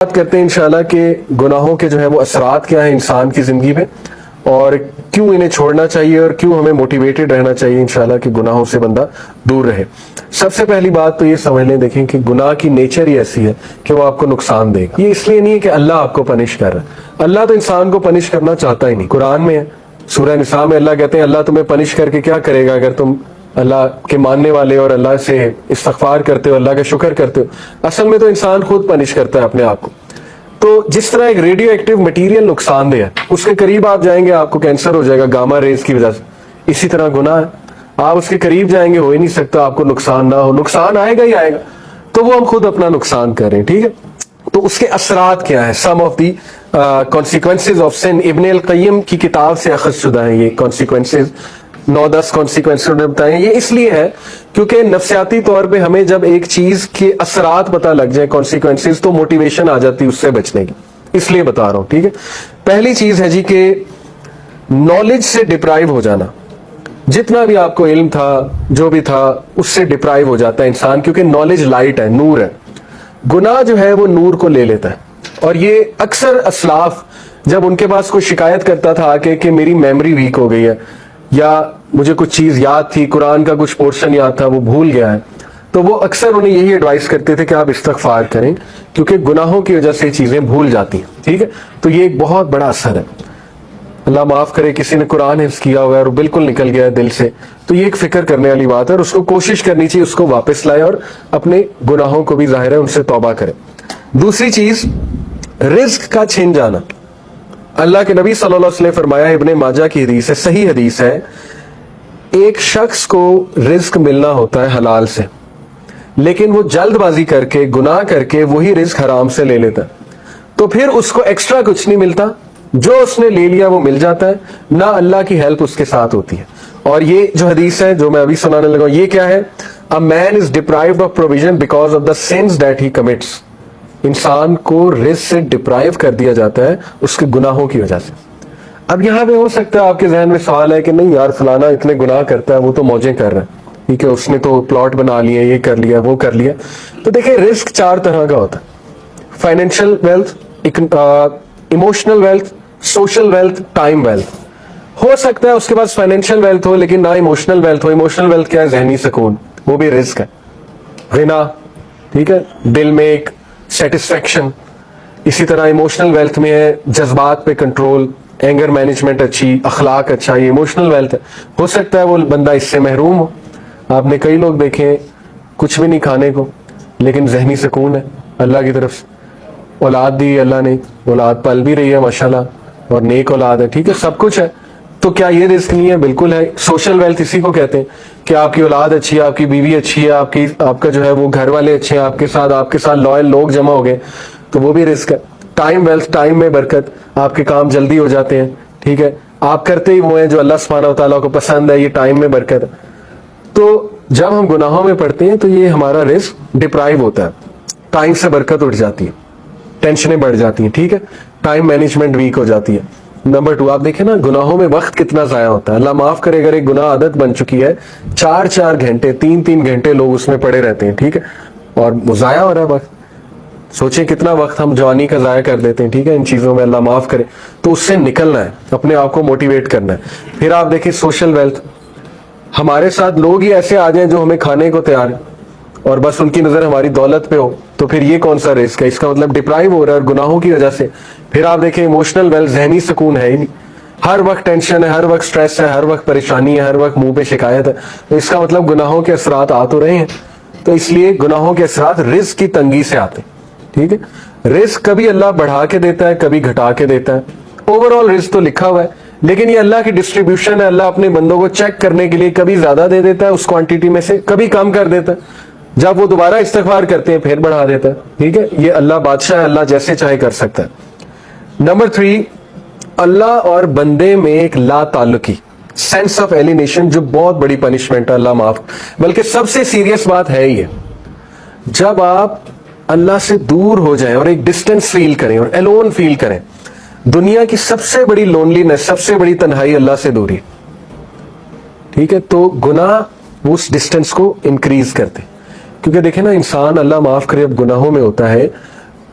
بات کرتے ہیں انشاءاللہ کہ گناہوں کے جو ہے وہ اثرات کیا ہیں انسان کی زندگی میں اور کیوں انہیں چھوڑنا چاہیے اور کیوں ہمیں موٹیویٹڈ رہنا چاہیے انشاءاللہ کہ گناہوں سے بندہ دور رہے۔ سب سے پہلی بات تو یہ سمجھ لیں، دیکھیں کہ گناہ کی نیچر ہی ایسی ہے کہ وہ آپ کو نقصان دے گا۔ یہ اس لیے نہیں ہے کہ اللہ آپ کو پنش کر رہا ہے، اللہ تو انسان کو پنش کرنا چاہتا ہی نہیں۔ قرآن میں ہے، سورہ نساء میں اللہ کہتے ہیں اللہ تمہیں پنش کر کے کیا کرے گا اگر تم اللہ کے ماننے والے اور اللہ سے استغفار کرتے ہو، اللہ کا شکر کرتے ہو۔ اصل میں تو انسان خود پنش کرتا ہے اپنے آپ کو۔ تو جس طرح ایک ریڈیو ایکٹیو مٹیریل نقصان دہ ہے، اس کے قریب آپ جائیں گے آپ کو کینسر ہو جائے گا گاما ریز کی وجہ سے، اسی طرح گناہ ہے، آپ اس کے قریب جائیں گے ہو ہی نہیں سکتا آپ کو نقصان نہ ہو، نقصان آئے گا ہی آئے گا، تو وہ ہم خود اپنا نقصان کریں، ٹھیک ہے۔ تو اس کے اثرات کیا ہیں، سم of the consequences of sun, ابن القیم کی کتاب سے اخذ شدہ ہیں یہ کانسیکوینسز، 9-10 کانسیکوینسز نے بتائے۔ یہ اس لیے ہے کیونکہ نفسیاتی طور پہ ہمیں جب ایک چیز کے اثرات پتہ لگ جائے کانسیکوینسز، تو موٹیویشن آ جاتی ہے اس سے بچنے کی، اس لیے بتا رہا ہوں، ٹھیک ہے۔ پہلی چیز ہے جی کہ نالج سے ڈپرائیو ہو جانا، جتنا بھی آپ کو علم تھا جو بھی تھا اس سے ڈپرائیو ہو جاتا ہے انسان، کیونکہ نالج لائٹ ہے، نور ہے، گناہ جو ہے وہ نور کو لے لیتا ہے۔ اور یہ اکثر اسلاف جب ان کے پاس کوئی شکایت کرتا تھا آ کے کہ میری میموری ویک ہو گئی ہے یا مجھے کچھ چیز یاد تھی، قرآن کا کچھ پورشن یاد تھا وہ بھول گیا ہے، تو وہ اکثر انہیں یہی ایڈوائز کرتے تھے کہ آپ استغفار کریں، کیونکہ گناہوں کی وجہ سے چیزیں بھول جاتی ہیں، ٹھیک ہے۔ تو یہ ایک بہت بڑا اثر ہے، اللہ معاف کرے کسی نے قرآن حفظ کیا ہوا ہے اور بالکل نکل گیا ہے دل سے، تو یہ ایک فکر کرنے والی بات ہے اور اس کو کوشش کرنی چاہیے اس کو واپس لائے اور اپنے گناہوں کو بھی ظاہر ہے ان سے توبہ کرے۔ دوسری چیز، رزق کا چھن جانا۔ اللہ کے نبی صلی اللہ علیہ وسلم نے فرمایا، ابن ماجہ کی حدیث ہے، صحیح حدیث ہے، ایک شخص کو رزق ملنا ہوتا ہے حلال سے، لیکن وہ جلد بازی کر کے گناہ کر کے وہی رزق حرام سے لے لیتا ہے، تو پھر اس کو ایکسٹرا کچھ نہیں ملتا، جو اس نے لے لیا وہ مل جاتا ہے، نہ اللہ کی ہیلپ اس کے ساتھ ہوتی ہے۔ اور یہ جو حدیث ہے جو میں ابھی سنانے لگا ہوں، یہ کیا ہے؟ A man is deprived of provision because of the sins that he commits۔ انسان کو رزق سے ڈپرائیو کر دیا جاتا ہے اس کے گناہوں کی وجہ سے۔ اب یہاں پہ ہو سکتا ہے آپ کے ذہن میں سوال ہے کہ نہیں یار فلانا اتنے گناہ کرتا ہے، وہ تو موجیں کر رہا ہے، ٹھیک ہے، اس نے تو پلاٹ بنا لیا، یہ کر لیا وہ کر لیا۔ تو دیکھیں رزق 4 طرح کا ہوتا ہے، financial wealth, emotional wealth, social wealth, time wealth. ہو سکتا ہے اس کے پاس فائنینشیل ویلتھ ہو لیکن نہ ایموشنل ویلتھ ہو۔ ایموشنل ویلتھ کیا ہے؟ ذہنی سکون، وہ بھی رزق ہے، غنا، ٹھیک ہے، دل میں ایک سیٹسفیکشن۔ اسی طرح ایموشنل ویلتھ میں ہے جذبات پہ کنٹرول، اینگر مینجمنٹ اچھی، اخلاق اچھا، یہ ایموشنل ویلتھ ہے۔ ہو سکتا ہے وہ بندہ اس سے محروم ہو، آپ نے کئی لوگ دیکھے کچھ بھی نہیں کھانے کو لیکن ذہنی سکون ہے اللہ کی طرف سے، اولاد دی اللہ نے، اولاد پل بھی رہی ہے ماشاءاللہ اور نیک اولاد ہے، ٹھیک ہے، سب کچھ ہے، تو کیا یہ رزق نہیں ہے؟ بالکل ہے۔ سوشل ویلتھ اسی کو کہتے ہیں کہ آپ کی اولاد اچھی ہے، آپ کی بیوی اچھی ہے، آپ کا جو ہے وہ گھر والے اچھے ہیں، آپ کے ساتھ لوئل لوگ جمع ہو گئے، تو وہ بھی رزق ہے۔ ٹائم ویلتھ، ٹائم میں برکت، آپ کے کام جلدی ہو جاتے ہیں، ٹھیک ہے، آپ کرتے ہی وہ ہیں جو اللہ سبحانہ و تعالیٰ کو پسند ہے، یہ ٹائم میں برکت ہے۔ تو جب ہم گناہوں میں پڑتے ہیں تو یہ ہمارا رزق ڈپرائیو ہوتا ہے، ٹائم سے برکت اٹھ جاتی ہے، ٹینشنیں بڑھ جاتی ہیں، ٹھیک ہے، ٹائم مینجمنٹ ویک ہو جاتی ہے۔ نمبر 2، آپ دیکھیں نا گناہوں میں وقت کتنا ضائع ہوتا ہے۔ اللہ معاف کرے اگر ایک گناہ عادت بن چکی ہے، 4 گھنٹے 3 گھنٹے لوگ اس میں پڑے رہتے ہیں، ٹھیک ہے، اور وہ ضائع ہو رہا ہے وقت۔ سوچیں کتنا وقت ہم جوانی کا ضائع کر دیتے ہیں، ٹھیک ہے، ان چیزوں میں، اللہ معاف کرے۔ تو اس سے نکلنا ہے، اپنے آپ کو موٹیویٹ کرنا ہے۔ پھر آپ دیکھیں سوشل ویلتھ، ہمارے ساتھ لوگ ہی ایسے آ جائیں جو ہمیں کھانے کو تیار ہیں اور بس ان کی نظر ہماری دولت پہ ہو، تو پھر یہ کون سا رزق ہے؟ اس کا مطلب ڈپرائیو ہو رہا ہے اور گناہوں کی وجہ سے۔ پھر آپ دیکھیں ایموشنل ویلتھ، ذہنی سکون ہے ہی نہیں، ہر وقت ٹینشن ہے، ہر وقت سٹریس ہے، ہر وقت پریشانی ہے، ہر وقت منہ پہ شکایت ہے، تو اس کا مطلب گناہوں کے اثرات آ تو رہے ہیں۔ تو اس لیے گناہوں کے اثرات رزق کی تنگی سے آتے ہیں، ٹھیک ہے۔ رزق کبھی اللہ بڑھا کے دیتا ہے، کبھی گھٹا کے دیتا ہے، اوور آل رزق تو لکھا ہوا ہے، لیکن یہ اللہ کی ڈسٹریبیوشن ہے۔ اللہ اپنے بندوں کو چیک کرنے کے لیے کبھی زیادہ دے دیتا ہے اس کوانٹٹی میں سے، کبھی کم کر دیتا ہے، جب وہ دوبارہ استغفار کرتے ہیں پھر بڑھا دیتا ہے، ٹھیک ہے۔ یہ اللہ بادشاہ ہے، اللہ جیسے چاہے کر سکتا ہے۔ نمبر 3، اللہ اور بندے میں ایک لا تعلقی، سینس آف ایلینیشن، جو بہت بڑی پنشمنٹ ہے، اللہ معاف، بلکہ سب سے سیریس بات ہے یہ، جب آپ اللہ سے دور ہو جائیں اور ایک ڈسٹینس فیل کریں اور الون فیل کریں۔ دنیا کی سب سے بڑی لونلینس، سب سے بڑی تنہائی اللہ سے دوری، ٹھیک ہے۔ تو گناہ اس ڈسٹینس کو انکریز کرتے، کیونکہ دیکھیں نا انسان اللہ معاف کرے اب گناہوں میں ہوتا ہے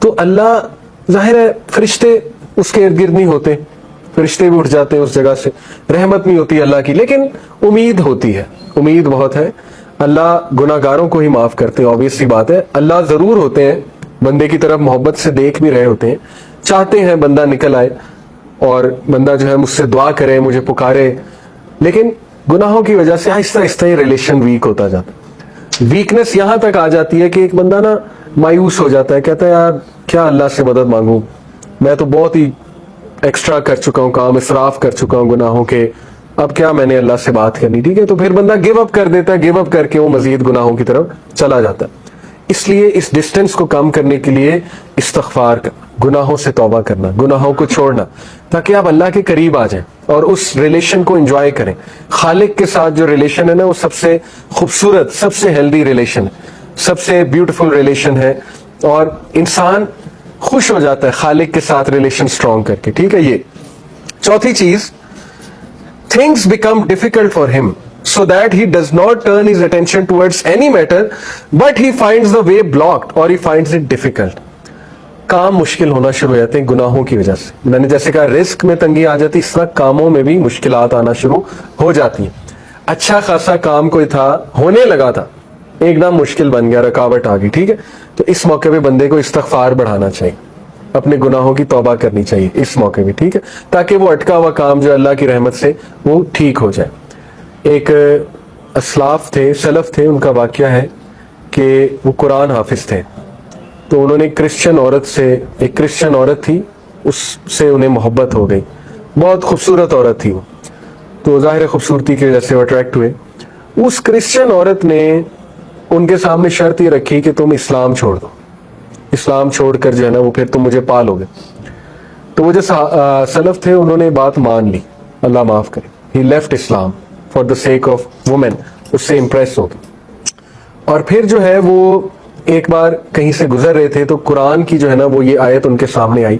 تو اللہ ظاہر ہے فرشتے اس کے ارد گرد نہیں ہوتے, فرشتے بھی اٹھ جاتے ہیں اس جگہ سے, رحمت نہیں ہوتی اللہ کی, لیکن امید ہوتی ہے, امید بہت ہے. اللہ گناہ گاروں کو ہی معاف کرتے ہیں, آبویس سی بات ہے. اللہ ضرور ہوتے ہیں بندے کی طرف محبت سے دیکھ بھی رہے ہوتے ہیں, چاہتے ہیں بندہ نکل آئے اور بندہ جو ہے مجھ سے دعا کرے, مجھے پکارے, لیکن گناہوں کی وجہ سے آہستہ آہستہ یہ ریلیشن ویک ہوتا جاتا ہے. ویکنس یہاں تک آ جاتی ہے کہ ایک بندہ نا مایوس ہو جاتا ہے, کہتا ہے یار کیا اللہ سے مدد مانگوں, میں تو بہت ہی ایکسٹرا کر چکا ہوں, کام اسراف کر چکا ہوں گناہوں کے, اب کیا میں نے اللہ سے بات کرنی. ٹھیک ہے, تو پھر بندہ گیو اپ کر دیتا ہے, گیو اپ کر کے وہ مزید گناہوں کی طرف چلا جاتا ہے. اس لیے اس ڈسٹینس کو کم کرنے کے لیے استغفار کرنا, گناہوں سے توبہ کرنا, گناہوں کو چھوڑنا, تاکہ آپ اللہ کے قریب آ جائیں اور اس ریلیشن کو انجوائے کریں. خالق کے ساتھ جو ریلیشن ہے نا, وہ سب سے خوبصورت, سب سے ہیلدی ریلیشن ہے, سب سے بیوٹیفل ریلیشن ہے, اور انسان خوش ہو جاتا ہے خالق کے ساتھ ریلیشن سٹرونگ کر کے. ٹھیک ہے, یہ چوتھی چیز, things become difficult for him so that he does not turn his attention towards any matter but he finds the way blocked or he finds it difficult. کام مشکل ہونا شروع ہو جاتے ہیں گناہوں کی وجہ سے. میں نے جیسے کہا رزق میں تنگی آ جاتی, اس طرح کاموں میں بھی مشکلات آنا شروع ہو جاتی ہیں. اچھا خاصا کام کوئی تھا, ہونے لگا تھا, ایک دم مشکل بن گیا, رکاوٹ آ گئی. ٹھیک ہے, تو اس موقع پہ بندے کو استغفار بڑھانا چاہیے, اپنے گناہوں کی توبہ کرنی چاہیے اس موقع پہ. ٹھیک ہے, تاکہ وہ اٹکا ہوا کام جو اللہ کی رحمت سے وہ ٹھیک ہو جائے. ایک اسلاف تھے, سلف تھے, ان کا واقعہ ہے کہ وہ قرآن حافظ تھے. تو انہوں نے ایک کرسچن عورت تھی, اس سے انہیں محبت ہو گئی, بہت خوبصورت عورت تھی وہ, تو ظاہر خوبصورتی کی وجہ سے وہ اٹریکٹ ہوئے. اس کرسچن عورت نے ان کے سامنے شرط یہ رکھی کہ تم اسلام چھوڑ دو, اسلام چھوڑ کر جو ہے نا وہ پھر تم مجھے پالو گے. تو وہ جو سلف تھے انہوں نے بات مان لی, اللہ معاف کرے, he left Islam for the sake of woman, اس سے امپریس ہو گئے. اور پھر جو ہے وہ ایک بار کہیں سے گزر رہے تھے, تو قرآن کی جو ہے نا وہ یہ آیت ان کے سامنے آئی,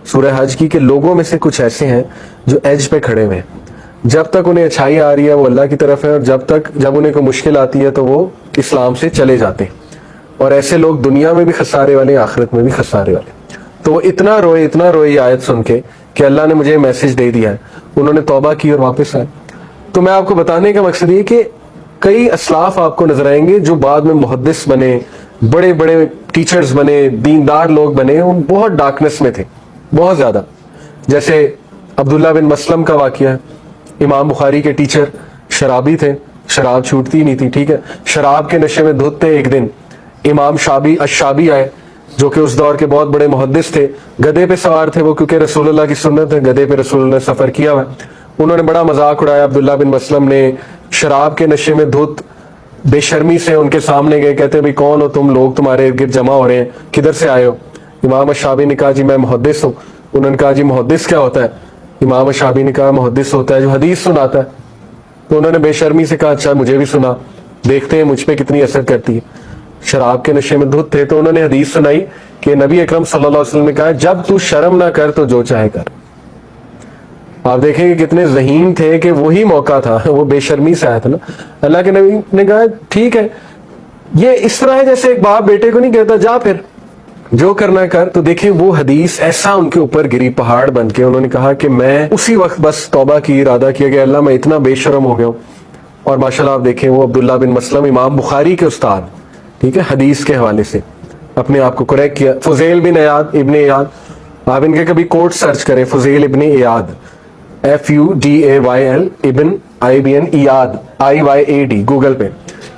سورہ حج کی, کہ لوگوں میں سے کچھ ایسے ہیں جو ایج پہ کھڑے ہوئے ہیں, جب تک انہیں اچھائی آ رہی ہے وہ اللہ کی طرف ہے, اور جب انہیں کوئی مشکل آتی ہے تو وہ اسلام سے چلے جاتے ہیں. اور ایسے لوگ دنیا میں بھی خسارے والے, آخرت میں بھی خسارے والے. تو وہ اتنا روئے یہ آیت سن کے کہ اللہ نے مجھے میسج دے دیا ہے. انہوں نے توبہ کی اور واپس آئے. تو میں آپ کو بتانے کا مقصد یہ کہ کئی اسلاف آپ کو نظر آئیں گے جو بعد میں محدث بنے, بڑے بڑے ٹیچرز بنے, دیندار لوگ بنے, وہ بہت ڈارکنس میں تھے, بہت زیادہ. جیسے عبداللہ بن مسلم کا واقعہ ہے, امام بخاری کے ٹیچر, شرابی تھے, شراب چھوٹتی نہیں تھی. ٹھیک ہے, شراب کے نشے میں دھوتے. ایک دن امام الشابی آئے, جو کہ اس دور کے بہت بڑے محدث تھے, گدھے پہ سوار تھے وہ, کیونکہ رسول اللہ کی سنت ہے, گدھے پہ رسول اللہ نے سفر کیا ہوا. انہوں نے بڑا مذاق اڑایا. عبداللہ بن مسلم نے شراب کے نشے میں دھت بے شرمی سے ان کے سامنے گئے, کہتے بھائی کون ہو تم لوگ, تمہارے ارد گرد جمع ہو رہے ہیں, کدھر سے آئے ہو؟ امام الشابی نے کہا جی میں محدث ہوں. انہوں نے کہا جی محدث کیا ہوتا ہے؟ امام الشابی نے کہا محدث ہوتا ہے جو حدیث سناتا ہے. تو انہوں نے بے شرمی سے کہا اچھا مجھے بھی سنا, دیکھتے ہیں مجھ پہ کتنی اثر کرتی ہے. شراب کے نشے میں دھت تھے, تو انہوں نے حدیث سنائی کہ نبی اکرم صلی اللہ علیہ وسلم نے کہا جب تو شرم نہ کر تو جو چاہے کر. آپ دیکھیں کہ کتنے ذہین تھے کہ وہی موقع تھا, وہ بے شرمی سے آیا تھا نا. اللہ کے نبی نے کہا ٹھیک ہے, یہ اس طرح ہے جیسے ایک باپ بیٹے کو نہیں کہتا جا پھر جو کرنا کر. تو دیکھیں وہ حدیث ایسا ان کے اوپر گری پہاڑ بن کے. انہوں نے کہا کہ میں اسی وقت بس توبہ کی, ارادہ کیا کہ اللہ میں اتنا بے شرم ہو گیا ہوں. اور ماشاءاللہ آپ دیکھیں وہ عبداللہ بن مسلم امام بخاری کے استاد, ٹھیک ہے, حدیث کے حوالے سے اپنے آپ کو کریکٹ کیا. فضیل بن ایاد, ابن ایاد, آپ ان کے کبھی کوٹ سرچ کریں, فضیل ابن ایاد, FUDAYL ابن IBN ایاد IYAD, گوگل پہ.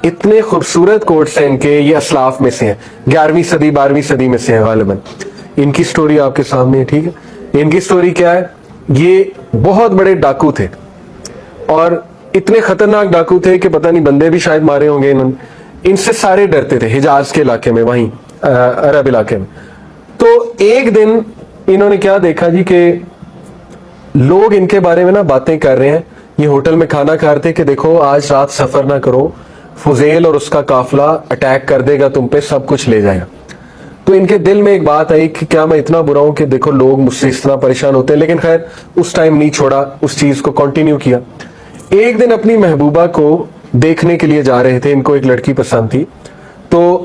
اتنے خوبصورت کوٹس ہیں ان کے, یہ اسلاف میں سے ہیں, 11ویں صدی 12ویں صدی میں سے ہیں غالباً. ان کی سٹوری آپ کے سامنے ہے. ٹھیک ہے, ان کی سٹوری کیا ہے, یہ بہت بڑے ڈاکو تھے, اور اتنے خطرناک ڈاکو تھے کہ پتہ نہیں بندے بھی شاید مارے ہوں گے انہوں نے. ان سے سارے ڈرتے تھے حجاز کے علاقے میں, وہیں عرب علاقے میں. تو ایک دن انہوں نے کیا دیکھا جی کہ لوگ ان کے بارے میں نا باتیں کر رہے ہیں, یہ ہوٹل میں کھانا کھا رہے تھے کہ دیکھو آج رات سفر نہ کرو, فضیل اور اس کا قافلہ اٹیک کر دے گا تم پہ, سب کچھ لے جائے گا. تو ان کے دل میں ایک بات آئی کہ کیا میں اتنا برا ہوں کہ دیکھو لوگ مجھ سے اس طرح پریشان ہوتے ہیں. لیکن خیر اس ٹائم نہیں چھوڑا, اس چیز کو کنٹینیو کیا. ایک دن اپنی محبوبہ کو دیکھنے کے لیے جا رہے تھے, ان کو ایک لڑکی پسند تھی, تو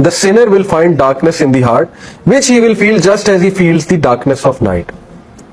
the sinner will find darkness in the heart which he will feel just as he feels the darkness of night।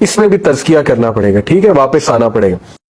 اس میں بھی تزکیہ کرنا پڑے گا, ٹھیک ہے, واپس آنا پڑے گا.